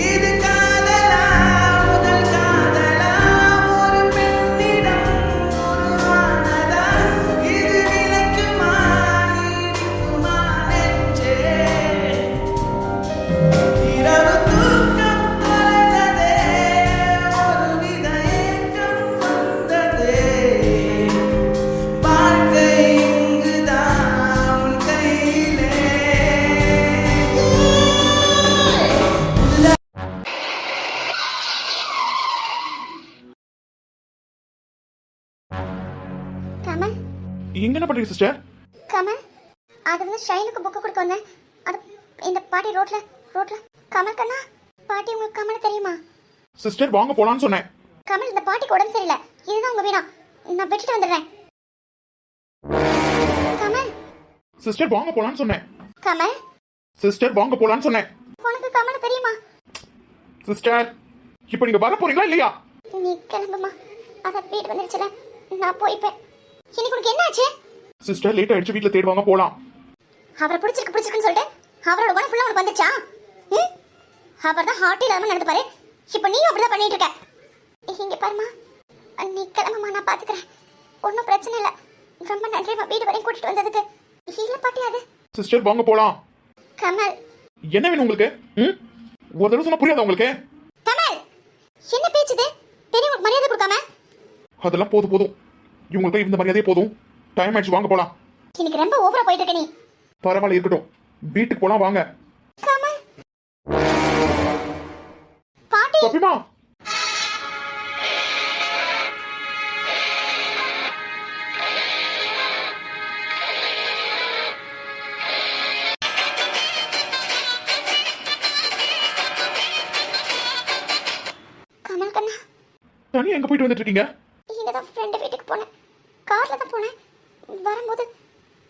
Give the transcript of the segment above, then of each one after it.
இது காதலா முதல் காதலா ஒரு பெண்ணிடம் உருவானதா இது நிலைக்குமா நீடிக்குமா நெஞ்சே இரவு தூக்கம் தொலைந்ததே ஒரு வித ஏக்கம் வந்ததே வாழ்க்கை இங்குதான் உன் கையிலே கமல் இங்க என்ன பண்றீங்க சிஸ்டர்? கமல் அது வந்து ஷைனுக்கு புக்கு கொடுக்க வந்தேன். அது இந்த பாட்டி ரோட்ல கமல் கண்ணா பாட்டி உங்களுக்கு கமல் தெரியுமா? சிஸ்டர் வாங்க போலான்னு சொன்னேன். கமல் இந்த பாட்டிக்கு உடம்பு சரியில்லை, இதுதான் உங்க வீடா, நான் விட்டுட்டு வந்துடுறேன். கமல் சிஸ்டர் வாங்க போலான்னு சொன்னேன். கமல் சிஸ்டர் வாங்க போலான்னு சொன்னேன். உனக்கு கமல் தெரியுமா? சிஸ்டர் இப்போ நீங்க வர போறீங்களா இல்லையா? நீ கிளம்புமா, அதான் வீடு வந்துருச்சுல, நான் போய்ப்பேன். இன்னைக்கு உனக்கு என்ன ஆச்சு? சிஸ்டர் லேட் ஆயிடுச்சு, வீட்ல தேடுவாங்க போலாம். அவரை பிடிச்சிருக்குன்னு சொல்லிட்டு அவரோட குணம் ஃபுல்லா உனக்கு வந்துச்சா? அவர் தான் ஹார்ட் இல்லாம நடந்து பாரு. இப்போ நீயும் அப்படிதான் பண்ணிட்டு இருக்க. இங்க பாருமா, நீ கிளம்புமா, நான் பாத்துக்கிறேன், ஒன்றும் பிரச்சனை இல்லை. ரொம்ப நன்றிமா வீடு வரையும் கூட்டிட்டு வந்ததுக்கு. இல்ல பாட்டி அது. சிஸ்டர் வாங்க போலாம். கமல் என்ன வேணும் உங்களுக்கு? ஒரு தடவை சொன்னா புரியாதா உங்களுக்கு? கமல் என்ன பேச்சுது? பெரியவங்களுக்கு மரியாதை கொடுக்காம. அதெல்லாம் போதும் இவங்களுக்கு இந்த மரியாதையே போதும். டைம் ஆயிடுச்சு, வாங்க போலாம். இன்னைக்கு ரொம்ப ஓவரா போயிட்டு இருக்க நீ. பரவாயில்ல இருக்கட்டும், வீட்டுக்கு போலாம் வாங்க. கமல் பாட்டி பப்பிமா கமல் கண்ணா தனியா எங்க போயிட்டு வந்துட்டு இருக்கீங்க? இங்கதான் ஃப்ரெண்டு வீட்டுக்கு போனேன், கார்ல தான் போனேன். வரும்போது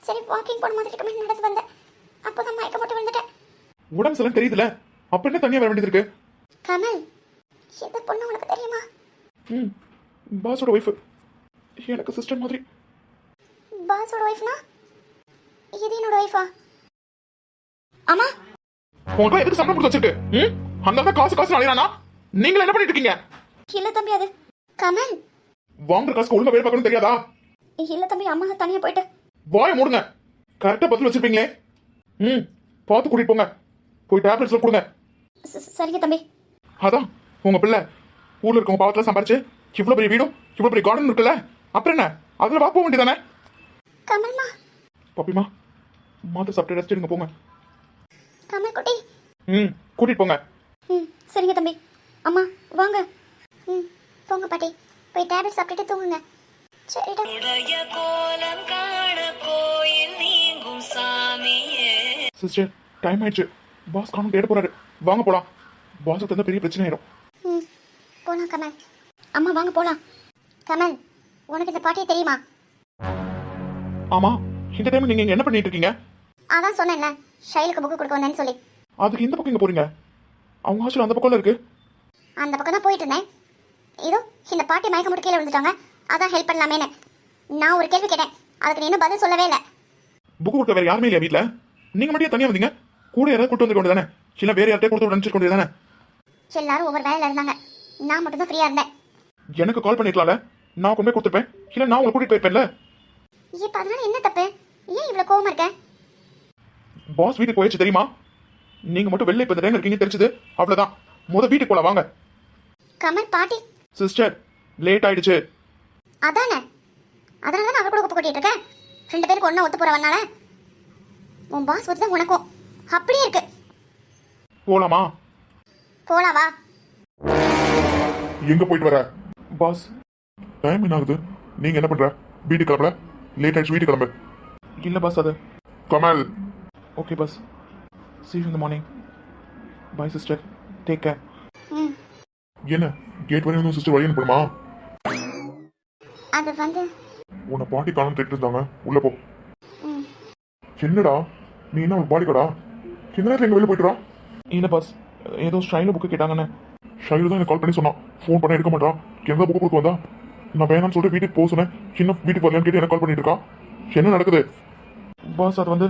சரி வாக்கிங் போன மாதிரி இருக்கமே நடந்து வந்தேன். அப்போதான் மயக்க போட்டு வந்துட்டேன். உடம்பு எல்லாம் தெரியுதுல, அப்ப என்ன தனியா வர வேண்டியது இருக்கு? கமல் இந்த பொண்ணு உனக்கு தெரியுமா? பாஸோட ஒய்ஃப், எனக்கு சிஸ்டர் மாதிரி. பாஸோட ஒய்ஃப்னா இது என்னோட ஒய்ஃபா? ஆமா. உங்க எதுக்கு சம்பளம் கொடுத்து வச்சிருக்கு? அந்த காசு அலையறானா? நீங்க என்ன பண்ணிட்டு இருக்கீங்க? இல்ல தம்பி அது கமல். வாங்குற காசுக்கு ஒழுங்கா வேலை பார்க்கணும் தெரியாதா? இல்ல தம்பி, அம்மா தனியா போயிட்டு. வாய மூடுங்க, கரெக்டா பதில் வச்சிருப்பீங்களே. பார்த்து கூட்டிட்டு போங்க, போய் டேப்லெட்ஸ் கொடுங்க. சரிங்க தம்பி. அதான் உங்க பிள்ளை ஊர்ல இருக்கவங்க பாவத்துல சம்பாரிச்சு இவ்வளவு பெரிய வீடும் இவ்வளவு பெரிய கார்டன் இருக்குல்ல, அப்புறம் என்ன அதுல வா போக வேண்டியதானே? கமல்மா பாப்பிமா மாத்திரை சாப்பிட்டு ரெஸ்ட் எடுங்க, போங்க. கமல் குட்டி கூட்டிட்டு போங்க. சரிங்க தம்பி. அம்மா வாங்க. போங்க பாட்டி, போய் டேப்லெட் சாப்பிட்டுட்டு தூங்குங்க. சரிடா. சிஸ்டர் டைம் ஆயிடுச்சு, பாஸ் காணும் தேட போறாரு, வாங்க போலாம். பாஸுக்கு தந்த பெரிய பிரச்சனை ஆயிடும். போலாம் கமல். அம்மா வாங்க போலாம். கமல் உனக்கு இந்த பாட்டியை தெரியுமா? ஆமா, இந்த டைம் நீங்க என்ன பண்ணிட்டு இருக்கீங்க? அதான் சொன்னேன்ல, ஷைலுக்கு புக்கு கொடுக்க வந்தேன்னு சொல்லி. அதுக்கு இந்த பக்கம் எங்க போறீங்க? அவங்க ஹாஸ்டல் அந்த பக்கம்ல இருக்கு. அந்த பக்கம் தான் போயிட்டு இருந்தேன். இதோ இந்த பாட்டி மயக்க முட்டு கீழே விழுந்துட்டாங்க, அதான் ஹெல்ப் பண்ணலாமேன்னு. நான் ஒரு கேள்வி கேட்டேன், அதுக்கு நீ இன்னும் பதில் சொல்லவே இல்லை. புக்கு கொடுக்க வேற யாருமே இல்லையா வீட்டுல? நீங்க மட்டும் தனியா வந்தீங்க, கூட யாராவது கூட்டு வந்து கொண்டு தானே, இல்ல வேற யார்கிட்ட கொடுத்து நினைச்சிட்டு கொண்டு தானே? எல்லாரும் ஒவ்வொரு வேலையில இருந்தாங்க, நான் மட்டும் தான் ஃப்ரீயா இருந்தேன். எனக்கு கால் பண்ணிக்கலாம்ல, நான் கொண்டு போய் கொடுத்துருப்பேன், இல்ல நான் உங்களை கூட்டிட்டு போயிருப்பேன்ல. இப்ப அதனால என்ன தப்பு? ஏன் இவ்வளவு கோவமா இருக்க? பாஸ் வீட்டுக்கு போயிடுச்சு தெரியுமா? நீங்க மட்டும் வெளில இப்ப இந்த டைம் இருக்கீங்க தெரிஞ்சது, அவ்வளவுதான். வீட்டுக்கு போலாம் வாங்க. கமல் பாட்டி. சிஸ்டர் லேட் ஆயிடுச்சு. அதானே, அதனால தான் அவ கூட குப்பை கொட்டிட்டு இருக்கேன். 2 பேருக்கு ஒண்ணா ஒத்து போறவனால உன் பாஸ் வந்து உனக்கும் அப்படியே இருக்கு. போலாமா? போலாம் வா. எங்க போயிட்டு வர? பாஸ் டைம் என்ன ஆகுது, நீங்க என்ன பண்ற? வீட்டுக்கு கிளம்பல, லேட் ஆயிடுச்சு, வீட்டுக்கு கிளம்பு. இல்ல பாஸ் அது Kamal. Okay boss, see you in the morning. Bye sister, take care. என்ன கேட் வரையும் வந்து சிஸ்டர் வழி அனுப்பணுமா? அது வந்து உன்னை பாட்டி காணும் கேட்டு இருந்தாங்க, உள்ள போ. என்னடா நீ என்ன ஒரு பாடி கடா, இந்த நேரத்தில் எங்க வெளியே போயிட்டுறா? இல்ல பாஸ், ஏதோ ஷைல புக்கு கேட்டாங்கன்னு. ஷைலு தான் எனக்கு கால் பண்ணி சொன்னான், ஃபோன் பண்ண எடுக்க மாட்டான். எந்த புக்கு கொடுக்க வந்தா நான் வேணாம்னு சொல்லிட்டு வீட்டுக்கு போக சொன்னேன். இன்னும் வீட்டுக்கு வரலான்னு கேட்டு எனக்கு கால் பண்ணிட்டு இருக்கா. என்ன நடக்குது பாஸ்? அது வந்து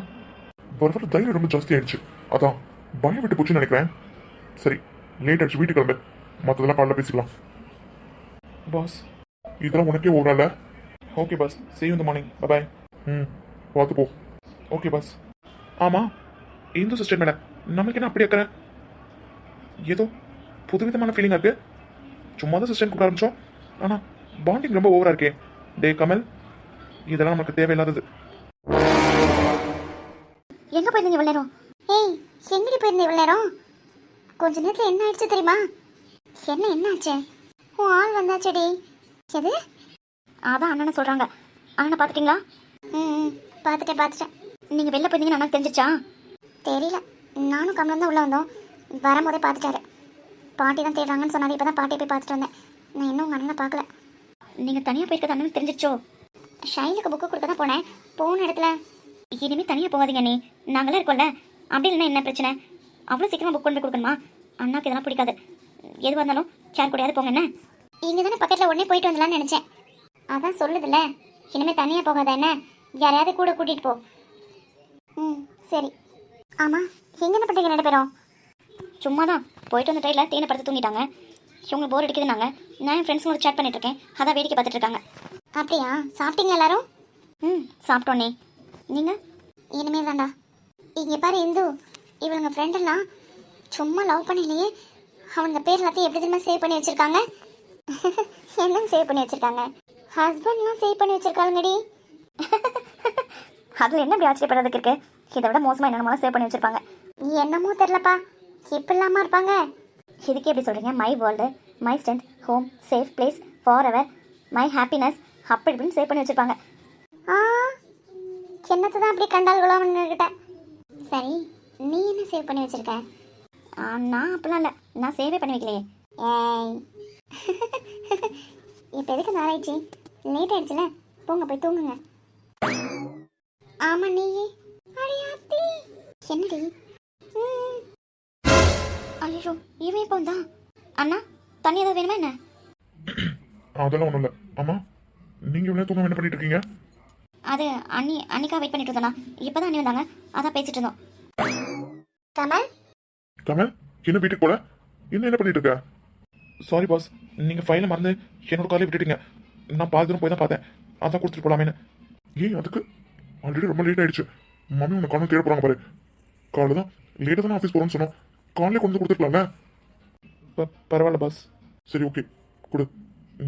வர தைரியம் ரொம்ப ஜாஸ்தி ஆயிடுச்சு, அதான் பயம் விட்டு போச்சுன்னு நினைக்கிறேன். சரி லேட் ஆச்சு, வீட்டுக்கு கிளம்பு. மற்றதெல்லாம் காலைல பேசிக்கலாம். பாஸ், இதெல்லாம் உனக்கே ஓவரால. Okay boss, see you in the morning. Bye. ம், பார்த்து போ. Okay boss. ஆமாம், இந்து சிஸ்டர் மேடம் நம்மளுக்கு என்ன அப்படி இருக்கிற ஏதோ புதுவிதமான ஃபீலிங்காக இருக்கு. சும்மா தான் சிஸ்டர் கூப்பிட ஆரம்பிச்சோம், ஆனால் பாண்டிங் ரொம்ப ஓவராக இருக்கே. டே கமல், இதெல்லாம் நமக்கு தேவையில்லாதது. எங்க போயிருந்தீங்க இவ்வளவு நேரம்? ஏய், எங்கடி போயிருந்தீங்க இவ்வளவு நேரம்? கொஞ்ச நேரத்துல என்ன ஆயிடுச்சு தெரியுமா? என்ன ஆச்சு? உன் ஆள் வந்தாச்சடி. எது? அதான் அண்ணனை சொல்றாங்க. அண்ணனை பாத்துட்டீங்களா? ம், பாத்துட்டேன். நீங்க வெளில போயிருந்தீங்கன்னு அண்ணா தெரிஞ்சிச்சா? தெரியல, நானும் கமலம் தான் உள்ள வந்தோம். வரும்போதே பார்த்துட்டாரு. பாட்டி தான் தேடுறாங்கன்னு சொன்னாரு. இப்பதான் பாட்டியை போய் பார்த்துட்டு வந்தேன். நான் இன்னும் உங்க அண்ணனை பார்க்கல. நீங்க தனியா போயிருக்கிறது அண்ணனுக்கு தெரிஞ்சிச்சோ? ஷைலுக்கு புக்கு கொடுக்க தான் போனேன். போன இடத்துல இனிமே தனியாக போகாதீங்க நீ, நாங்களாம் இருக்கோம்ல. அப்படி இல்லைன்னா என்ன பிரச்சனை? அவ்வளோ சீக்கிரமாக புக் கொண்டு போய் கொடுக்கணுமா? அண்ணாக்கு இதெல்லாம் பிடிக்காது. எதுவாக இருந்தாலும் யார் கூடயாவது போங்க. என்ன இங்கே தானே பக்கத்தில் உடனே போயிட்டு வந்துடலான்னு நினச்சேன். அதான் சொல்லுதில்ல, இனிமேல் தனியாக போகாத, என்ன யாரையாவது கூட கூட்டிகிட்டு போ. ம், சரி. ஆமாம், எங்கே என்ன பண்ணுறீங்க 2 பேரும்? சும்மா தான் போயிட்டு வந்த டைமில் தேனை படுத்து தூங்கிட்டாங்க. இவங்க போர் அடிக்குதுன்னாங்க. நான் என் ஃப்ரெண்ட்ஸுங்களோட சேட் பண்ணிட்டு இருக்கேன். அதான் வேடிக்கை பார்த்துட்டு இருக்காங்க. அப்படியா? சாப்பிட்டீங்களா எல்லாரும்? ம், சாப்பிட்டோன்னே. நீங்கள்? இனிமே தான்டா. இங்கே பாரு இந்து, இவங்க ஃப்ரெண்டெல்லாம் சும்மா லவ் பண்ணலையே. அவங்க பேர் எல்லாத்தையும் எப்படி தெரியுமா சேவ் பண்ணி வச்சுருக்காங்க? என்ன சேவ் பண்ணி வச்சுருக்காங்க? ஹஸ்பண்ட்லாம் சேவ் பண்ணி வச்சுருக்காங்கடி. அதில் என்ன அப்படி ஆச்சரியப்படுறதுக்கு இருக்கு? இதை விட மோசமாக என்னென்னமோ சேவ் பண்ணி வச்சுருப்பாங்க. என்னமோ தெரிலப்பா, இப்படிலாமா இருப்பாங்க? இதுக்கே எப்படி சொல்கிறீங்க? My world, my strength, home, safe place, for ever, my happiness, அப்படி இப்படின்னு சேவ் பண்ணி வச்சுருப்பாங்க. என்னத்தை தான் அப்படி கண்டால்களோ அவன்கிட்ட. சரி, நீ என்ன சேவ் பண்ணி வச்சிருக்க? நான் அப்படிலாம் இல்லை, நான் சேவே பண்ணி வைக்கலையே. ஏய், இப்போ எதுக்கு நாளாயிடுச்சு? லேட் ஆயிடுச்சுல, போங்க போய் தூங்குங்க. ஆமா நீ அடியாத்தி என்னடி? ஐயோ, இவன் இப்போ தான். அண்ணா, தண்ணி ஏதாவது வேணுமா என்ன? அதெல்லாம் ஒன்றும் இல்லை. ஆமாம், நீங்கள் இவ்வளோ தூங்க என்ன பண்ணிட்டு இருக்கீங்க? அது அன்னிக்கா வெயிட் பண்ணிட்டு இருந்தோண்ணா. இப்போ தான் அண்ணி வந்தாங்க, அதான் பேசிட்டு இருந்தோம். கமல், என்ன வீட்டுக்கு போல? என்ன பண்ணிட்டு இருக்க? சாரி பாஸ், நீங்கள் ஃபைலை மறந்து என்னோட காலையை விட்டுட்டீங்க. நான் பாதி தூரம் போய் தான் பார்த்தேன், அதான் கொடுத்துட்டு போகலாமேன்னு. ஏன் அதுக்கு? ஆல்ரெடி ரொம்ப லேட் ஆயிடுச்சு. மம்மி உன்னை காணும் தேட போகிறாங்க பாரு. காலை தான் லேட்டாக தானே ஆஃபீஸ் போகிறோன்னு சொன்னோம். காலையிலே கொண்டு கொடுத்துருக்கலாம்ல. பரவாயில்ல பாஸ். சரி, ஓகே, கொடு.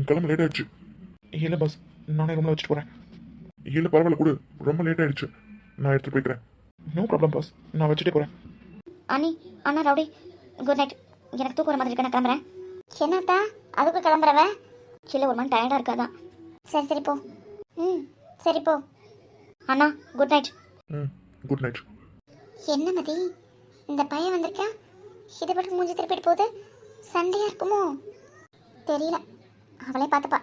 கிளம்ப லேட் ஆயிடுச்சு. இல்லை பாஸ், நானே ரூமில் வச்சுட்டு போகிறேன். இல்லை பரவாயில்ல, கொடு. ரொம்ப லேட் ஆயிடுச்சு, நான் எடுத்துகிட்டு போய்க்கிறேன். நோ ப்ராப்ளம் பாஸ், நான் வச்சுட்டே போகிறேன். அண்ணா ரவுடி, குட் நைட். எனக்கு தூக்குற மாதிரி இருக்க, நான் கிளம்புறேன். என்னத்தா அதுக்கு கிளம்புறவ? இல்லை, ஒரு மாதிரி டயர்டாக இருக்காதான். சரி போ. ம், சரி போ. அண்ணா குட் நைட். Good night. என்ன மதி, இந்த பையன் வந்திருக்கா? இதை பட்டு மூஞ்சி திருப்பிட்டு போகுது. சண்டையாக இருக்குமோ தெரியல. அவளே பார்த்துப்பா.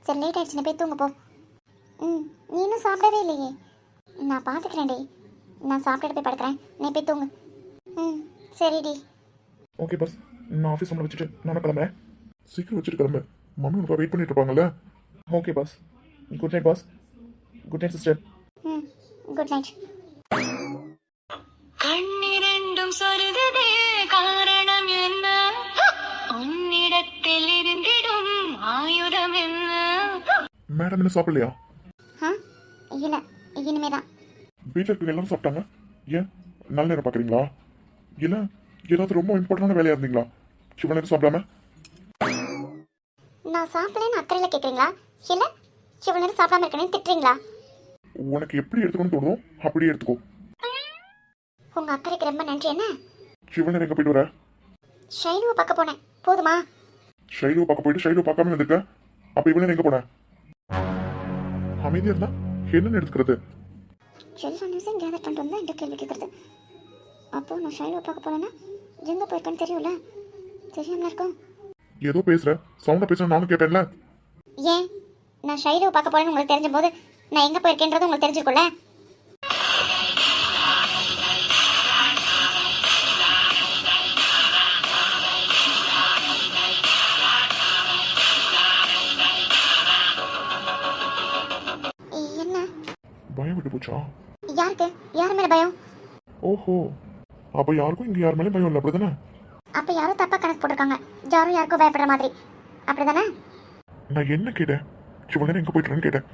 சரி, லேட் ஆயிடுச்சு, போய் தூங்க போ. ம், நீ இன்னும் சாப்பிடவே இல்லையே. நான் பார்த்துக்கிறேன்டி, நான் சாப்பிட்டுட்டு போய் படுக்கிறேன், நீ போய் தூங்கு. ம், சரிடி. ஓகே பாஸ், நான் ஆஃபீஸ் ரூமில் வச்சுட்டு நான் கிளம்புறேன். சீக்கிரம் வச்சுட்டு கிளம்பு, மம்மி உனக்கு வெயிட் பண்ணிட்டு இருப்பாங்கல்ல. Okay boss. Good night boss. Good night sister. ம், குட் நைட். கண்ணிரண்டும் சொல்லுதே காரணம் என்ன? உன்னிடத்தில் இருந்திடும் ஆயுதம் என்ன? மேடம் என்ன சாப்பிடலையா? இல்லை, இனிமே தான். வீட்டில் இருக்க எல்லாரும் சாப்பிட்டாங்க. ஏன் நல்ல நேரம் பார்க்குறீங்களா? இல்லை ஏதாவது ரொம்ப இம்பார்ட்டண்டான வேலையாக இருந்தீங்களா இவ்வளோ நேரம் சாப்பிடாம? நான் சாப்பிடலன்னு அக்கறையில் கேட்குறீங்களா? இல்லை இவ்வளோ நேரம் சாப்பிடாம இருக்கேன்னு திட்டுறீங்களா? உனக்கு எப்படி எடுத்துக்கணும்னு தோணுதோ அப்படியே எடுத்துக்கோ. உங்கள் அக்கறைக்கு ரொம்ப நன்றி. என்ன இவ்வளோ நேரம் எங்கே போயிட்டு வர? ஷைலுவை பார்க்க போனேன், போதுமா? ஷைலுவை பார்க்க போயிட்டு ஷைலுவை பார்க்காம வந்திருக்க. அப்போ இவ்வளோ நேரம் எங்கே போனேன்? அமைதியாக இருந்தா என்னன்னு எடுத்துக்கிறது? எல்லா நியூஸையும் கேதர் பண்ணிட்டு வந்தால் எந்த கேள்வி கேட்குறது? அப்போது நான் ஷைலுவை பார்க்க போனேன்னா எங்கே போயிருக்கேன்னு தெரியும்ல? தெரியாமல் இருக்கும். ஏதோ பேசுற, சவுண்டா பேசுற, நானும் கேட்பேன்ல. ஏன் நான் ஷைலுவை பார்க்க போறேன்னு உங்களுக்கு தெரிஞ்ச போது நான் எங்கே போயிருக்கேன்றது உங்களுக்கு தெரிஞ்சிருக்கும்ல? என்ன பயம் விட்டு போச்சா? யாருக்கு? யார் மேலே பயம்? ஓஹோ, அப்போ யாருக்கும் இங்கே யார் மேலேயும் பயம் இல்லை, அப்படிதானே? அப்போ யாரும் தப்பாக கணக்கு போட்டிருக்காங்க, யாரும் யாருக்கும் பயப்படுற மாதிரி, அப்படி தானே? நான் என்ன கேட்டேன்? இவ்வளோ நேரம் எங்கே போயிட்டுறேன்னு கேட்டேன்.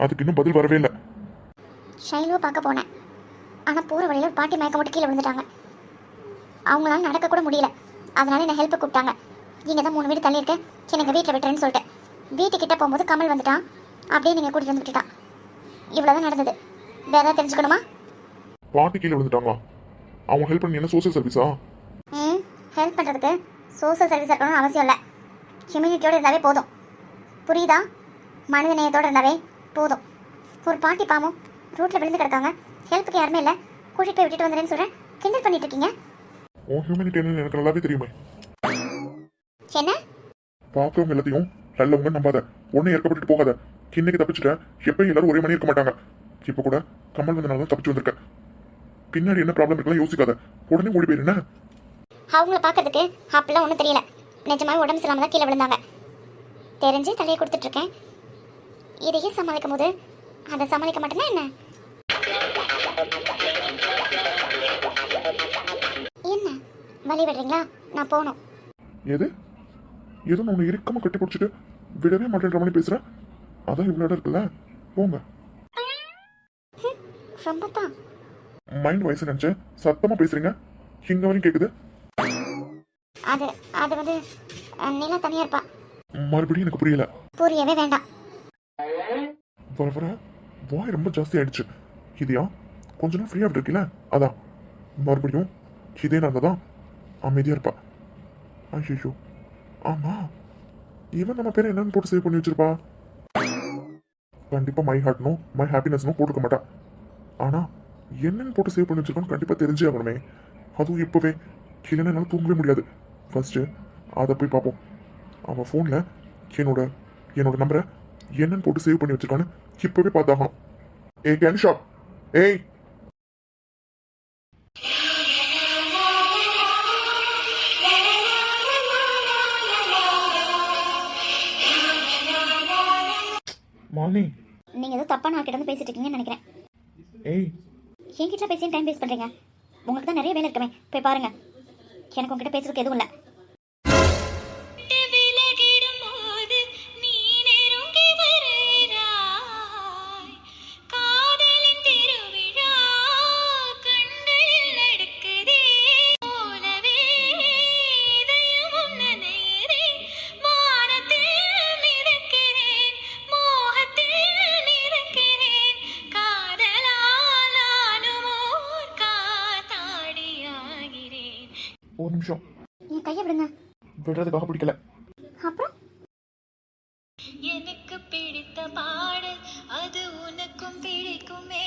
அதுக்கு இன்னும் பதில் வரவே இல்லை. ஷைலுவை பார்க்க போனேன். ஆனால் போகிற வழியில் ஒரு பாட்டி மயக்கம் போட்டு கீழே விழுந்துட்டாங்க. அவங்களால நடக்க கூட முடியல. அதனால என்ன ஹெல்ப்பை கூப்பிட்டாங்க. இங்கே தான் 3 வீடு தள்ளி இருக்கேன், எனக்கு வீட்டில் விட்டுறேன்னு சொல்லிட்டு வீட்டுக்கிட்ட போகும்போது கமல் வந்துட்டான். அப்படியே நீங்கள் கூட்டிகிட்டு வந்து விட்டுட்டான். இவ்வளோ தான் நடந்தது. வேற ஏதாவது தெரிஞ்சுக்கணுமா? பாட்டி கீழே விழுந்துட்டாங்களா? அவங்க ஹெல்ப் பண்ணி என்ன சோசியல் சர்வீஸா? ஹெல்ப் பண்ணுறதுக்கு சோசியல் சர்வீஸ் இருக்கணும்னு அவசியம் இல்லை. ஹியூமனிட்டியோடு இருந்தாவே போதும். புரியுதா? மனித நேயத்தோடு இருந்தாவே போதும். ஒரு பாட்டி பாவம் ரோட்டில் விழுந்து கிடக்காங்க, ஹெல்ப்புக்கு யாருமே இல்லை, கூட்டிகிட்டு போய் விட்டுட்டு வந்துடுறேன்னு சொல்கிறேன். கிண்டல் பண்ணிட்டு இருக்கீங்க. ஓ ஹியூமனிட்டி என்னன்னு எனக்கு நல்லாவே தெரியுமே. என்ன? பார்க்குறவங்க எல்லாத்தையும் நல்லவங்க நம்பாத, ஒன்னும் இறக்கப்பட்டு போகாத. இன்னைக்கு தப்பிச்சுட்டேன், எப்பயும் எல்லாரும் ஒரே மணி இருக்க மாட்டாங்க. இப்போ கூட கமல் வந்தனால தான் தப்பிச்சு வந்திருக்கேன். பின்னாடி என்ன ப்ராப்ளம் இருக்கலாம் யோசிக்காத, உடனே ஓடி போயிருந்தா. அவங்கள பார்க்கறதுக்கு அப்பெல்லாம் ஒன்றும் தெரியல. நிஜமாவே உடம்பு சரியில்லாம தான் கீழே விழுந்தாங்க. தெரிஞ்சு தலையை கொடுத்துட்ருக்கேன். இதையே சமாளிக்கும் போது அதை சமாளிக்க மாட்டேன்னா என்ன? என்ன வழி விடுறீங்களா? நான் போகணும். எது ஏதோ நான் உன்னை இறுக்கமாக கட்டி பிடிச்சிட்டு விடவே மாட்டேன்ற மாதிரி பேசுகிறேன். அதான் இவ்வளோ இடம் இருக்குல்ல, போங்க. ரொம்ப தான் மைண்ட் வயசு நினச்சி சத்தமாக பேசுறீங்க, இங்க வரையும் கேட்குது. அது அது வந்து நிலா தனியாக இருப்பா. மறுபடியும் எனக்கு புரியல. புரியவே வேண்டாம். வர வர வாய் ரொம்ப ஜாஸ்தி ஆயிடுச்சு. இதையா கொஞ்ச நாள் ஃப்ரீயாக இருக்கீங்களா, அதான் மறுபடியும் இதே நாங்கள் தான் அமைதியாக இருப்பா. ஐயோ ஆமா, இவன் நம்ம பேரை என்னன்னு போட்டு சேவ் பண்ணி வச்சிருப்பா. கண்டிப்பாக மை ஹார்ட்னும் மை ஹாப்பினஸ்னும் போட்டுக்க மாட்டா. ஆனால் என்னன்னு போட்டு சேவ் பண்ணி வச்சிருக்கோன்னு கண்டிப்பாக தெரிஞ்சே ஆகணுமே. அதுவும் இப்போவே இல்லைன்னா என்னால் தூங்கவே முடியாது. ஃபர்ஸ்ட்டு அதை போய் பார்ப்போம். அவன் ஃபோனில் என்னோட நம்பரை என்னன்னு போட்டு சேவ் பண்ணி வச்சிருக்கான்னு இப்போவே பார்த்தாகணும். ஏய் கேன் ஷாப், ஏய் மாலினி, நீங்கள் ஏதோ தப்பான ஆள்கிட்ட வந்து பேசிட்டு இருக்கீங்கன்னு நினைக்கிறேன். ஏய் என்கிட்ட பேசி டைம் வேஸ்ட் பண்ணுறீங்க. உங்களுக்கு தான் நிறைய வேலை இருக்கமே, போய் பாருங்க. எனக்கு உங்ககிட்ட பேசுறதுக்கு எதுவும் இல்லை. விலகிடும் போது நீ நெருங்கி வருகிறாய். காதலின் திருவிழா கண்களில் நடக்குதே. போலவே இதயமும் நனையுதே. வானத்தில் மிதக்கிறேன், மோகத்தில் மிதக்கிறேன். காதலால் நானும் ஓர் காத்தாடியாகிறேன். ஒரு நிமிஷம், என் கையை விடுங்க. விடுறதுக்காக பிடிக்கல. அப்புறம் எனக்கு பிடித்த பாடல் அது உனக்கும் பிடிக்குமே.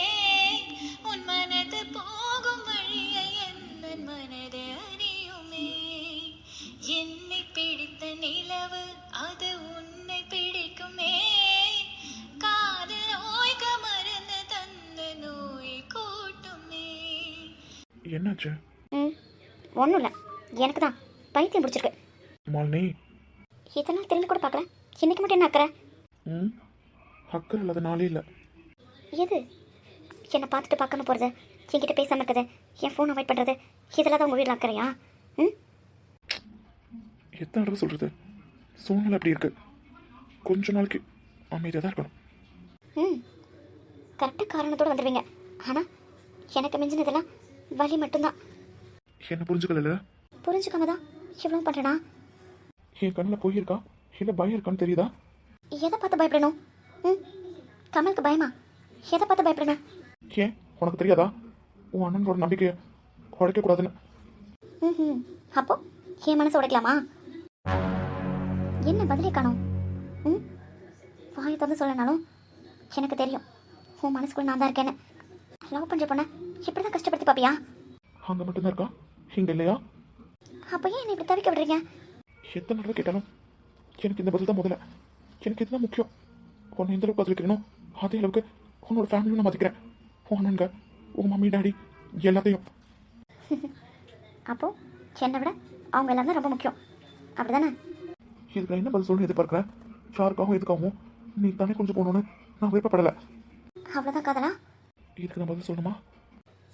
உன் மனது போகும் வழியை என் மனது அறியுமே. என்னை பிடித்த நிலவு அது உன்னை பிடிக்குமே. காதல் நோய்க மருந்து தந்த நோய் கூட்டுமே. என்னாச்சு? ஒன்றும் இல்லை, எனக்கு தான் பைத்தியம் பிடிச்சிருக்கு. மாலினி, இதனால் திரும்பி கூட பார்க்கல, இன்னைக்கு மட்டும் என்ன அக்கறை? அக்கறை இல்லாத நாளே இல்லை. எது? என்னை பார்த்துட்டு பார்க்காம போகிறது, என்கிட்ட பேசாமல் இருக்குது, என் ஃபோன் அவாய்ட் பண்ணுறது, இதெல்லாம் தான் உங்கள் வீட்டில் அக்கறையா? எத்தனை தடவை சொல்கிறது, சூழ்நிலை அப்படி இருக்கு. கொஞ்ச நாளைக்கு அமைதியாக தான் இருக்கணும். கரெக்டாக காரணத்தோடு வந்துடுவீங்க. ஆனால் எனக்கு மிஞ்சினதெல்லாம் வலி மட்டும்தான். என்ன புரிஞ்சுக்கல? புரிஞ்சுக்காம தான் இவ்வளோ பண்ணுறேனா? என் கண்ணில் போயிருக்கா இல்லை பயம் இருக்கான்னு தெரியுதா? எதை பார்த்து பயப்படணும்? கமலுக்கு பயமா? எதை பார்த்து பயப்படணும்? ஏன் உனக்கு தெரியாதா உன் அண்ணனோட நம்பிக்கையை உடைக்கக்கூடாதுன்னு? அப்போ என் மனசை உடைக்கலாமா? என்ன பதிலே காணோம்? வாயை தந்து சொல்லனாலும் எனக்கு தெரியும் உன் மனசுக்குள்ள நான் தான் இருக்கேன்னு. லவ் பண்ணுற பொண்ணை இப்படி தான் கஷ்டப்படுத்தி பாப்பியா? அங்கே மட்டும்தான் இருக்கா, இங்கே இல்லையா? அப்போ ஏன் என்னை இப்படி தவிக்க விடுறீங்க? எத்தனை தடவை கேட்டாலும் எனக்கு இந்த பதில் தான் முதல்ல. எனக்கு இதுதான் முக்கியம். உன்னை எந்த அளவுக்கு காதலிக்கிறேனோ அதே அளவுக்கு உன்னோட ஃபேமிலியும் நான் மதிக்கிறேன். உன் அண்ணனுங்க, உன் மம்மி டாடி எல்லாத்தையும். அப்போது என்னை விட அவங்க எல்லாம் தான் ரொம்ப முக்கியம், அப்படி தானே? இதுக்கு நான் என்ன பதில் சொல்லணும்னு எதிர்பார்க்குறேன்? யாருக்காகவும் எதுக்காகவும் நீ தானே கொஞ்சம் போகணுன்னு நான் விருப்பப்படலை. அவ்வளோதான் காதலா? இதுக்கு நான் பதில் சொல்லணுமா?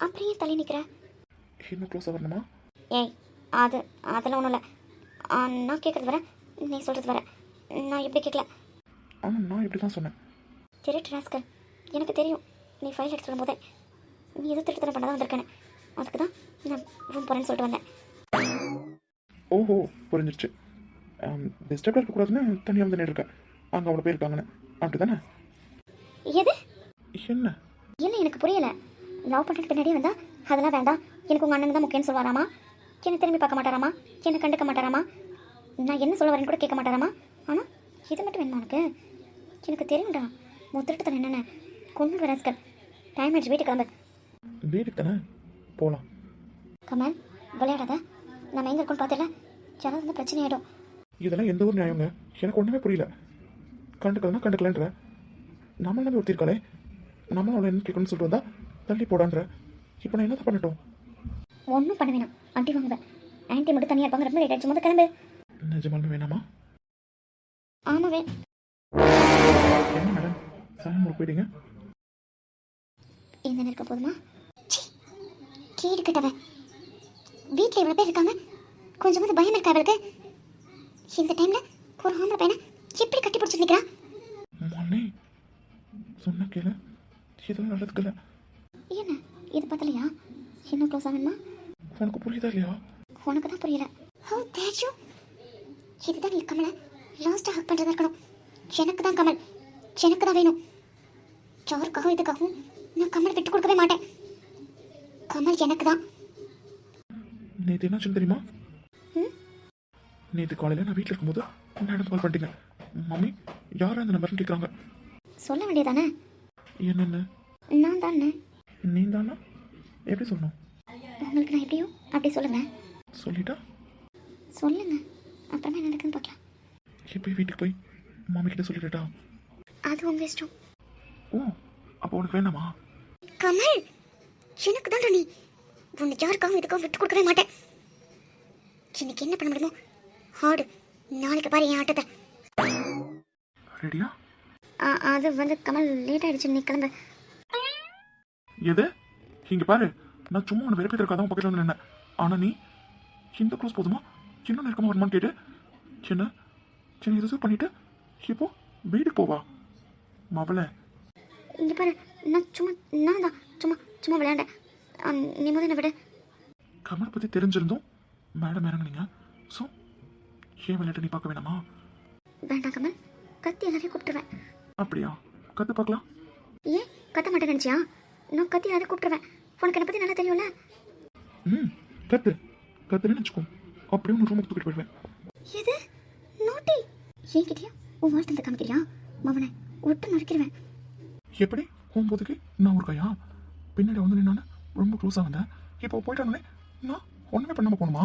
அப்படியே தள்ளி நிற்கிற. இன்னும் க்ளோஸாக வரணுமா? ஏய், அதெல்லாம் ஒன்றும் இல்லை. நான் கேட்குறது வர, நீ சொல்கிறது வர. நான் எப்படி கேட்கல. ஆனால் நான் இப்படி தான் சொன்னேன். திருட்டு ராஸ்கல், எனக்கு தெரியும் நீ ஃபைல் எடுத்துகிட்டு வரும்போதே நீ எதுவும் திருட்டுத்தனம் பண்ண தான் வந்திருக்கேன்னு. அதுக்கு தான் நான் ரூம் போகிறேன்னு சொல்லிட்டு வந்தேன். ஓஹோ, புரிஞ்சிருச்சு. டிஸ்டர்பாக இருக்கக்கூடாதுன்னு தனியாக வந்து இருக்கேன். அங்கே அவ்வளோ பேர் இருக்காங்கன்னு, அப்படி தானே? எது என்ன என்ன எனக்கு புரியலை. லவ் பண்ணிட்டு பின்னாடியே வந்தா அதெல்லாம் வேண்டாம், எனக்கு உங்கள் அண்ணன் தான் முக்கியம்னு சொல்லுவாராமா, என்னை திரும்பி பார்க்க மாட்டாராமா, என்னை கண்டுக்க மாட்டாராமா, நான் என்ன சொல்ல வரேன்னு கூட கேட்க மாட்டாராமா. ஆனால் இது மட்டும் வேணுமா உனக்கு? எனக்கு தெரியும்டா உன் திருட்டுத்தனம் என்னென்ன. கொண்டு வராஸ்கர், டைம் ஆயிடுச்சு, வீட்டுக்கு கிளம்பு. வீட்டுக்கு தானே போகலாம். கமல் விளையாடாத, நம்ம எங்கே இருக்கோன்னு பார்த்துல யாராவது வந்து பிரச்சனை ஆகிடும். இதெல்லாம் எந்த ஒரு நியாயங்க? எனக்கு ஒன்றுமே புரியல. கண்டுக்கலன்னா கண்டுக்கலன்ற, நம்மள நம்பி ஒருத்திருக்காளே, நம்மளும் அவளை என்ன கேட்கணும்னு சொல்லிட்டு வந்தா தள்ளி போடான்ற. இப்போ நான் என்னதான் பண்ணட்டும்? ஒன்றும் பண்ண வேணாம், ஆண்டி வாங்குவேன். ஆண்டி மட்டும் தனியாக இருப்பாங்க, ரொம்ப லேட் ஆகிடுச்சு, முதல் கிளம்பு. நிஜமாலுமே வேணாமா? ஆமாவே. என்ன மேடம் சாயம் போயிட்டீங்க? இந்த இருக்க போதுமா? கீடு கிட்டவன் வீட்டில் இவ்வளோ பேர் இருக்காங்க, கொஞ்சமாவது பயம் இருக்கா அவளுக்கு? இந்த டைமில் ஒரு ஆம்பளை பையனை எப்படி கட்டி பிடிச்சிட்டு நிற்கிறான்? மண்ணே சொன்ன கேளு, இதெல்லாம் நல்லதுக்கு இல்லை. என்ன இது பத்தலையா? இன்னும் க்ளோஸ் ஆகணுமா? உனக்கு புரியுதா இல்லையா? உனக்கு தான் புரியல. How dare you? இதுதான் நீ கமலை லாஸ்ட்டாக ஹக் பண்ணுறதா இருக்கணும். எனக்கு தான் கமல், எனக்கு தான் வேணும். யாருக்காகவும் இதுக்காகவும் நான் கமல் விட்டு கொடுக்கவே மாட்டேன். கமல் எனக்கு தான். நேற்று என்னாச்சுன்னு தெரியுமா? நேற்று காலையில் நான் வீட்டில் இருக்கும்போது மேடம் கால் பண்ணிட்டீங்க. மம்மி யாரும் அந்த நம்பர்னு கேட்குறாங்க. சொல்ல வேண்டியதானே? என்னென்ன? நான் தானே. நீ தானா? எப்படி சொல்லணும்? உங்களுக்கு நான் எப்படியும் அப்படி சொல்லுங்க. சொல்லிட்டா சொல்லுங்க, அப்புறமா என்ன நடக்குன்னு பார்க்கலாம். இப்போ வீட்டுக்கு போய் மாமி கிட்ட சொல்லிட்டா? அது உங்க இஷ்டம். ஓ, அப்போ உனக்கு வேணாமா? கமல் எனக்கு தான் நீ. உன்னை யாருக்காகவும் இதுக்காகவும் விட்டு கொடுக்கவே மாட்டேன். இன்னைக்கு என்ன பண்ண முடியுமோ ஆடு, நாளைக்கு பாரு என் ஆட்டத்தை. ரெடியா? அது வந்து கமல் லேட் ஆயிடுச்சு, நீ கிளம்பு. எது? இங்க பாரு, நான் சும்மா உன்னை வெறுப்பேற்காக தான் பக்கத்தில் வந்து நின்னேன். ஆனால் நீ இந்த க்ளோஸ் போதுமா, இன்னும் நெருக்கமாக வருமானு கேட்டு சின்ன ரிசர்வ் பண்ணிட்டு இப்போ வீட்டுக்கு போவா மவளை. இங்கே பாரு, நான் தான் சும்மா விளையாண்டேன். நீ முதல்ல விட. கமல் பற்றி தெரிஞ்சிருந்தோம் மேடம் இறங்குனீங்க. ஸோ ஏன் விளையாட்டு நீ பார்க்க வேணாமா? வேண்டாம் கமல், கத்தி எல்லாரையும் கூப்பிட்டுருவேன். அப்படியா? கற்று பார்க்கலாம். ஏன் கத்த மாட்டேன் நினச்சியா? நான் கத்தி எல்லாரையும் கூப்பிட்டுருவேன். உனக்கு என்னை பற்றி நல்லா தெரியும்ல. கத்துன்னு வச்சுக்கோ, அப்படியே ஒன்று ரூமுக்கு தூக்கிட்டு போயிடுவேன். எது நோட்டி? என்கிட்டயா உன் வாழ்த்து காமிக்கிறியா? மவனை ஒட்டு நறுக்கிடுவேன். எப்படி போகும்போதுக்கு நான் ஒரு கையா பின்னாடி வந்து நான் ரொம்ப க்ளோஸாக வந்தேன். இப்போ போயிட்டானே நான் ஒன்றுமே பண்ணாமல் போகணுமா?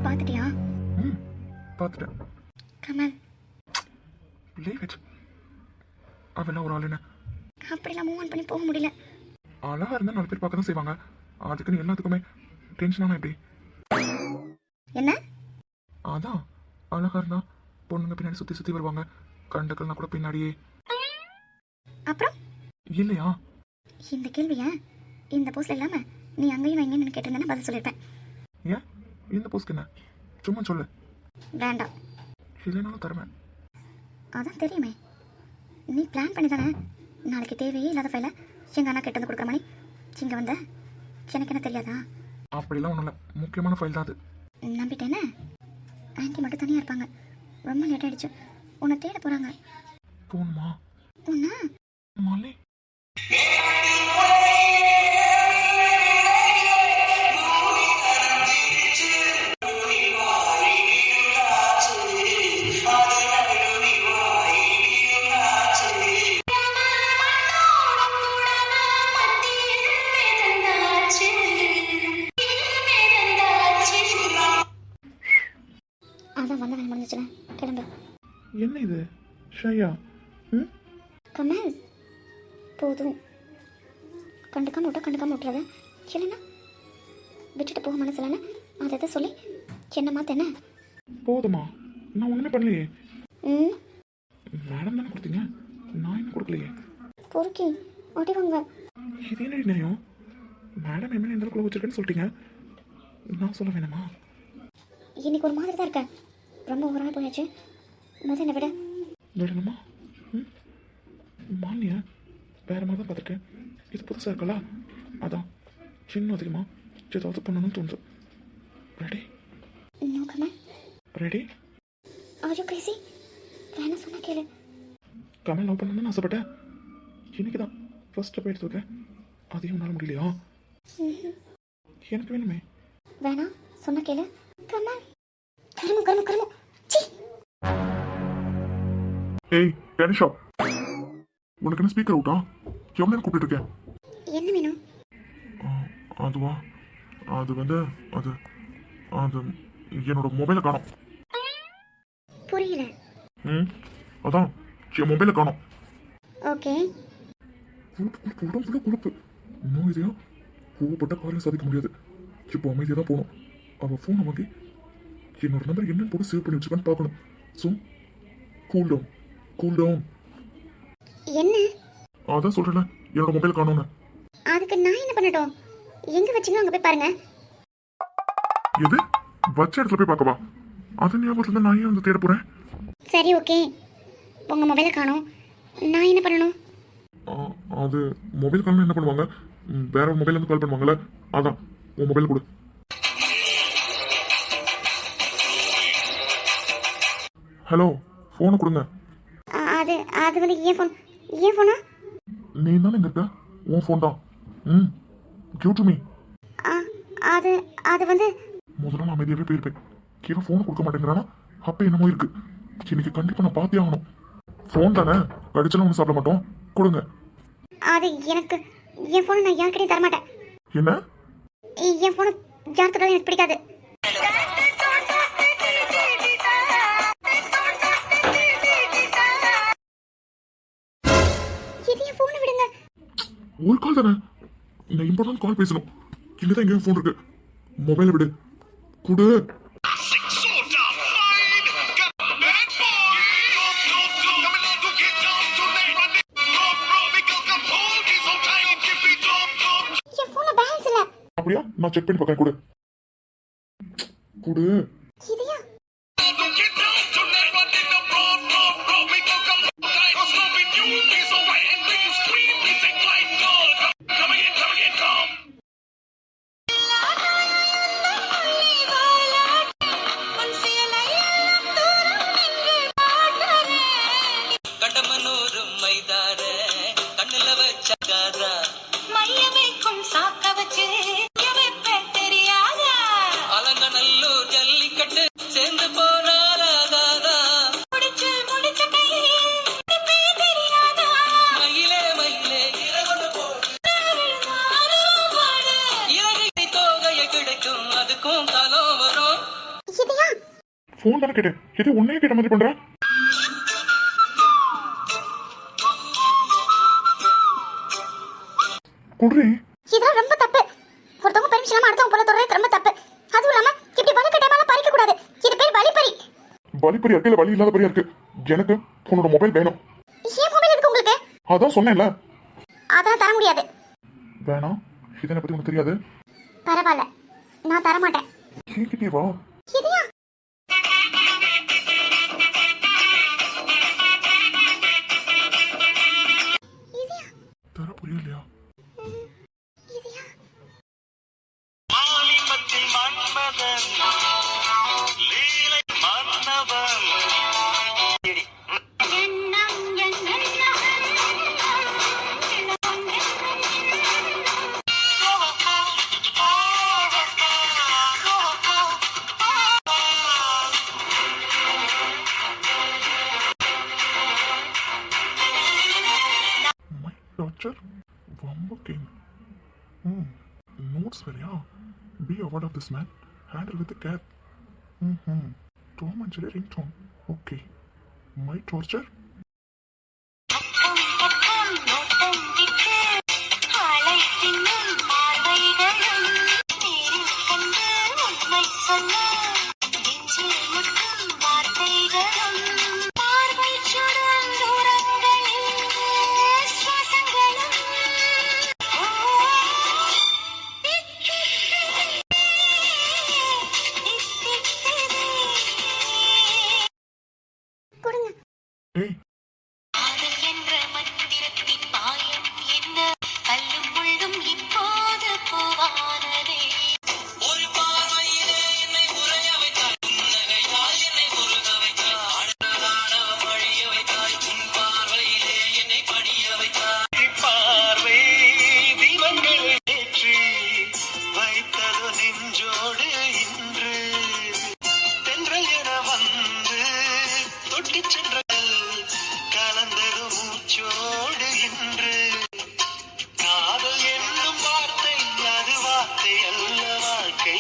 பார்த்துட்டியா? பார்த்துட்டேன். கமல் லேட் அவெல்லாம் ஒரு ஆள் என்ன அப்படிலாம் மூவ் ஆன் பண்ணி போக முடியல. அழகாக இருந்தால் 4 பேர் பார்க்க தான் செய்வாங்க. அதுக்குன்னு எல்லாத்துக்குமே டென்ஷனான எப்படி? என்ன? அதான் அழகாக இருந்தால் பொண்ணுங்க பின்னாடி சுற்றி வருவாங்க. கண்டுக்கள்னா கூட பின்னாடியே. அப்புறம் இல்லையா? இந்த கேள்வியை இந்த போஸ்ட்ல இல்லாம நீ அங்கேயும் எங்கேயும் கேட்டிருந்தேன்னா பதில் சொல்லியிருப்பேன். ஏன் இந்த போஸ்ட்க்கு என்ன? சும்மா சொல்லு. வேண்டாம். இல்லைனாலும் தருவேன். அதான் தெரியுமே, நீ பிளான் பண்ணி தானே நாளைக்கு தேவையே இல்லாத ஃபைலை எங்கள் அண்ணா கேட்டு வந்து கொடுக்குற மாதிரி இங்கே வந்த. எனக்கு என்ன தெரியாதா? அப்படிலாம் ஒன்றும் இல்லை, முக்கியமான ஃபைல் தான் அது. நம்பிட்டேனே. ஆன்ட்டி மட்டும் தனியாக இருப்பாங்க, ரொம்ப லேட் ஆகிடுச்சு. உன்னை தேட போகிறாங்க. போகணுமா? உன்ன மாலே அதான் வந்த வேலை முடிஞ்சிச்சுல, கிளம்பு. என்ன இது ஷையா? கமல் போதும், கண்டுக்காம விட்டுறத. இல்லைன்னா விட்டுட்டு போக மனசு இல்லைன்னு அதை சொல்லி என்ன மாத்தேன? போதுமா? நான் ஒன்றுமே பண்ணலையே. ம் மேடம் தானே கொடுத்தீங்க, நான் என்ன கொடுக்கலையே. பொறுக்கி அடி வாங்க. இது என்ன நியாயம்? மேடம் என்ன எந்த அளவுக்கு வச்சிருக்கேன்னு சொல்லிட்டீங்க. நான் சொல்ல வேணாமா? இன்னைக்கு ஒரு மாதிரி தான் இருக்கேன். ரொம்ப ஒரு நாள் போயாச்சு. முதல்ல என்னை விட விடணுமா? ம், மாலினியா வேறு மாதிரி தான் பார்த்துருக்கேன். இது புதுசாக இருக்கல, அதான் சின்ன அதிகமாக ஏதாவது பண்ணணும்னு தோணுது. Ready? No Kamal. Ready? Are you crazy? வேணா சொன்னா கேளு. கமல் லவ் பண்ணணும்னு ஆசைப்பட்டேன். இன்னைக்கு தான் ஃபர்ஸ்ட் ஸ்டெப் எடுத்துருக்கேன். அதையும் உன்னால் முடியலையா? எனக்கு வேணுமே. வேணா சொன்னா கேளு. கமல் கரும கரும கரும. சி ஏய் டெனிஷா, உனக்கு என்ன ஸ்பீக்கர் அவுட்டா? எவ்வளோ நேரம் கூப்பிட்டு இருக்கேன்? என்ன வேணும்? அதுவா, அது வந்து அது அது என்னோட மொபைலை காணோம். புரியல. அதான் என் மொபைலை காணோம். ஓகே. உடம்பு ஃபுல்லாக கொழுப்பு. இன்னும் இதையா கோவப்பட்ட காரியம் சாதிக்க முடியாது. இப்போ அமைதியாக தான் போகணும். அவள் ஃபோனை வாங்கி என்னோட நம்பர் என்னன்னு போட்டு சேவ் பண்ணி வச்சுக்கான்னு பார்க்கணும். So cool down, cool down. என்ன? அதான் சொல்கிறேன், என்னோட மொபைல் காணோன்னு. அதுக்கு நான் என்ன பண்ணட்டும்? எங்க வச்சீங்க அங்க போய் பாருங்க. எது? வச்ச இடத்துல போய் பார்க்கவா? அது ஞாபகத்துல தான் நான் ஏன் வந்து தேட போகிறேன்? சரி ஓகே, உங்க மொபைலை காணோம். நான் என்ன பண்ணணும்? அது மொபைல் கால் என்ன பண்ணுவாங்க? வேற ஒரு மொபைல் இருந்து கால் பண்ணுவாங்கல்ல, அதான் உன் மொபைல் கொடு. ஹலோ, ஃபோனை கொடுங்க. அது அது வந்து ஏன் ஃபோன்? ஏன் ஃபோனா? நீ தானே இங்க இருக்க, உன் ஃபோன் தான். Give to me. அது அது வந்து முதல்ல நான் அமைதியாகவே போயிருப்பேன். கீழே ஃபோனை கொடுக்க மாட்டேங்கிறானா? அப்போ என்னமோ இருக்கு. இன்னைக்கு கண்டிப்பாக நான் பார்த்தே ஆகணும். ஃபோன் தானே, கடிச்செல்லாம் ஒன்றும் சாப்பிட மாட்டோம். கொடுங்க. அது எனக்கு என் ஃபோனை நான் யார்கிட்டையும் தரமாட்டேன். என்ன? என் ஃபோனை யார்கிட்டையும் எனக்கு பிடிக்காது. இது என் ஃபோனை விடுங்க. ஒரு கால் தானே, நான் இம்பார்ட்டன்ட் கால் பேசணும். இங்கே தான் எங்கேயும் ஃபோன் இருக்கு. மொபைலை விடு, கொடு. அப்படியா? நான் செக் பண்ணி பார்க்கறேன். கொடு, கொடு. இதையா? ஃபோன் தானே கேட்டேன், எது உன்னையே கேட்ட மாதிரி பண்ற? குடுறி. இதெல்லாம் ரொம்ப தப்பு. ஒருத்தவங்க பெர்மிஷன் இல்லாம அடுத்தவங்க போல தொடர்றது ரொம்ப தப்பு. அதுவும் இல்லாம இப்படி வலு கட்டாமலாம் பறிக்க கூடாது. இது பேர் வலிப்பறி. வலிப்பறி இருக்கல, வலி இல்லாத பறியா இருக்கு. எனக்கு உன்னோட மொபைல் வேணும். ஏன் மொபைல் எதுக்கு உங்களுக்கு? அதான் சொன்னேன்ல. அதான் தர முடியாது. வேணாம், இதனை பத்தி உனக்கு தெரியாது. பரவாயில்ல, நான் தர மாட்டேன். கேக்கிட்டே வா. இதையா? தர புரியலையா? Torture? Wombo King. Notes where, be aware of this man. Handle with the care. Tom and Jerry ringtone. Okay. My torture? மூச்சோடு இன்று தென்றல் என வந்து தொட்டி சென்ற கலந்தது மூச்சோடு இன்று காதல் என்னும் வார்த்தை அது வார்த்தை அல்ல வாழ்க்கை.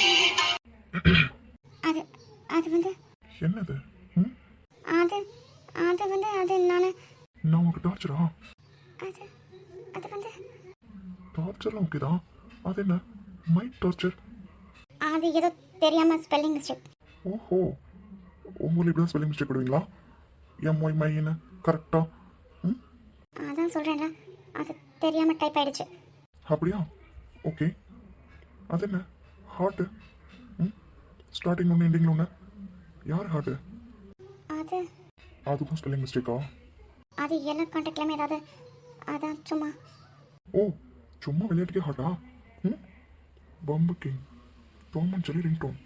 அது அது வந்து என்னது அது அது வந்து அது நான் உனக்கு டார்ச்சரா? அது அது வந்து டார்ச்சர்லாம் ஓகே தான், அது என்ன மைண்ட் டார்ச்சர்? அது ஏதோ தெரியாம ஸ்பெல்லிங் மிஸ்டேக். ஓஹோ, உங்களுக்கு இப்படி தான் ஸ்பெல்லிங் மிஸ்டேக் விடுவீங்களா? எம்ஒய் மைன்னு கரெக்டா? அதான் சொல்றேன்ல, அது தெரியாம டைப் ஆயிடுச்சு. அப்படியா? ஓகே. அது என்ன ஹார்ட்டு? ஸ்டார்டிங் ஒன்று எண்டிங்கில் ஒன்று, யார் ஹார்ட்டு? அது அதுக்கும் ஸ்பெல்லிங் மிஸ்டேக்கா? அது எல்லா கான்டாக்ட்லையுமே ஏதாவது அதான் சும்மா. ஓ, சும்மா விளையாட்டுக்கே ஹார்ட்டா? பம்பு கிங் தோமன் சொல்லி ரிங் டோன்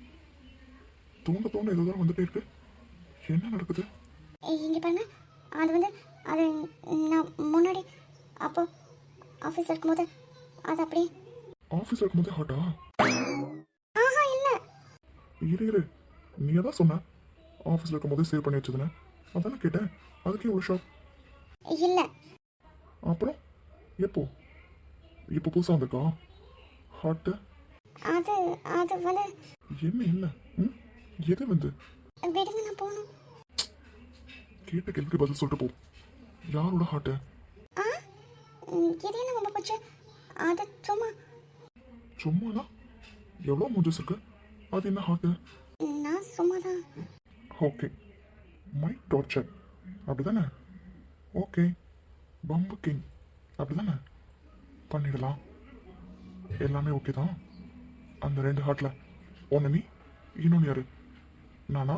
தோண்ட தோண்ட ஏதோ தான் வந்துட்டே இருக்கு. என்ன நடக்குது? இங்கே பாருங்க, அது வந்து அது நான் முன்னாடி அப்போ ஆஃபீஸ் இருக்கும்போது அது அப்படியே. ஆஃபீஸ் இருக்கும்போது ஹார்ட்டா? ஆஹா இல்லை. இரு, நீ தான் சொன்ன ஆஃபீஸில் இருக்கும்போது சேவ் பண்ணி வச்சதுன்னு, அதானே கேட்டேன். அதுக்கே ஒரு ஷாப். இல்லை. அப்புறம் எப்போ புதுசாக வந்திருக்கா ஹார்ட்டு? அது அது வந்து என்ன இல்லை எது வந்து? விடுங்க, நான் போகணும். கேட்ட கேள்விக்கு பதில் சொல்லிட்டு போ. யாரோட ஹார்ட்டு? இது என்ன ரொம்ப போச்சு? அது சும்மா சும்மானா எவ்வளோ மூஞ்சஸ் இருக்கு, அது என்ன ஹார்ட்டு? நான் சும்மா தான். ஓகே, மை டார்ச்சர் அப்படிதானே? ஓகே, பம்பு கிங் அப்படிதானே? பண்ணிடலாம், எல்லாமே ஓகே தான். அந்த 2 ஹார்ட்ல ஒன்று நீ, இன்னொன்று யாரு? நானா?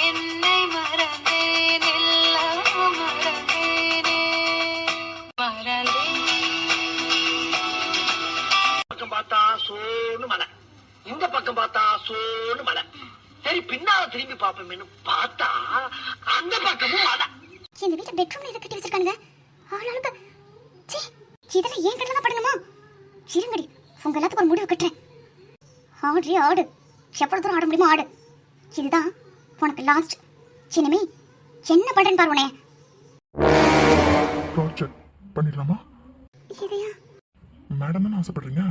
என்னை மறந்தேன், எல்லாம் மறந்தேனே, மறந்தேன். பக்கம் பார்த்தா சோன்னு மலை, இந்த பக்கம் பார்த்தா சோன்னு மலை. சரி பின்னால திரும்பி பார்ப்போமேனு பார்த்தா அந்த பக்கமும் மலை. இந்த வீட்டு பெட்ரூம்ல இதை கட்டி வச்சிருக்கானுங்க. ஆளாளுக்கு சீ, இதெல்லாம் ஏன் கட்டில தான் படணுமா? இருங்கடி, உங்க எல்லாத்துக்கும் ஒரு முடிவு கட்டுறேன். ஆடுறே ஆடு, எவ்வளவு தூரம் ஆட முடியுமோ ஆடு. இதுதான் உனக்கு லாஸ்ட். சின்னமே, என்ன பண்றேன்னு பாரு உனே. டார்ச்சர் பண்ணிடலாமா? இதையா? மேடம் தானே ஆசைப்படுறீங்க?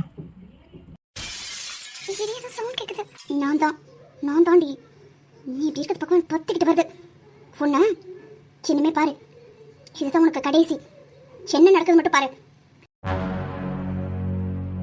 இது ஏதோ சவுண்ட் கேக்குது. நான் தாண்டி. நீ இப்படி இருக்கிறது பக்கம் பத்துக்கிட்டு வருது. உன்ன சின்னமே பாரு, இதுதான் உனக்கு கடைசி. என்ன நடக்குது மட்டும் பாரு.